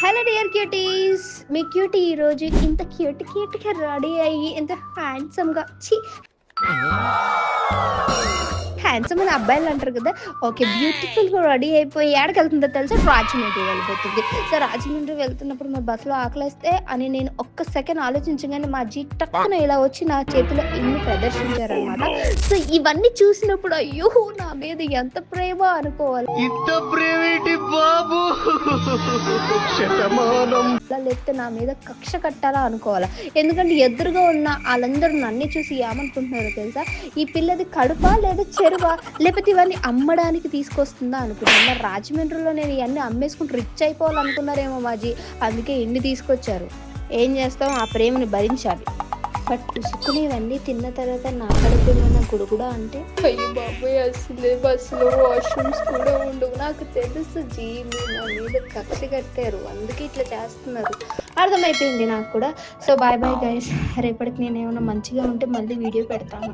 Hello dear cuties, మీ cutie ఈరోజు ఇంత క్యూట్గా రెడీ అయ్యి ఎంత హ్యాండ్సమ్గా హ్యాండ్సమ్ అని అబ్బాయిలు అంటారు కదా. ఓకే, బ్యూటిఫుల్గా రెడీ అయిపోయి ఏడకి వెళ్తుందో తెలుసా? రాజమండ్రి వెళ్ళిపోతుంది. సో రాజమండ్రి వెళ్తున్నప్పుడు మా బస్సులో ఆకలిస్తే అని నేను ఒక్క సెకండ్ ఆలోచించగానే మా జీ టక్కున ఇలా వచ్చి నా చేతిలో ఇన్ని ప్రదర్శించారనమాట. సో ఇవన్నీ చూసినప్పుడు అయ్యో నా మీద ఎంత ప్రేమ అనుకోవాలి, లేకపోతే నా మీద కక్ష కట్టాలా అనుకోవాలా. ఎందుకంటే ఎదురుగా ఉన్న వాళ్ళందరూ నన్ను చూసి ఏమనుకుంటున్నారో తెలుసా? ఈ పిల్లది కడుపా లేదా చెరువా, లేకపోతే ఇవన్నీ అమ్మడానికి తీసుకొస్తుందా అనుకున్నాను. మరి రాజమండ్రిలో నేను ఇవన్నీ అమ్మేసుకుంటూ రిచ్ అయిపోవాలనుకున్నారేమో మాజీ, అందుకే ఇన్ని తీసుకొచ్చారు. ఏం చేస్తాం, ఆ ప్రేమని భరించాలి. బట్ ఉసుకునేవన్నీ తిన్న తర్వాత నా కడుపులో గుడుగుడా అంటే అయ్యి బాబోయ్, అసలే బస్సులో వాష్రూమ్స్ కూడా ఉండవు. నాకు తెలుసు జీవి నా మీద కక్ష కట్టారు, అందుకే ఇట్లా చేస్తున్నారు, అర్థమైపోయింది నాకు కూడా. సో బాయ్ బాయ్ గైస్, రేపటికి నేను ఏమైనా మంచిగా ఉంటే మళ్ళీ వీడియో పెడతాను.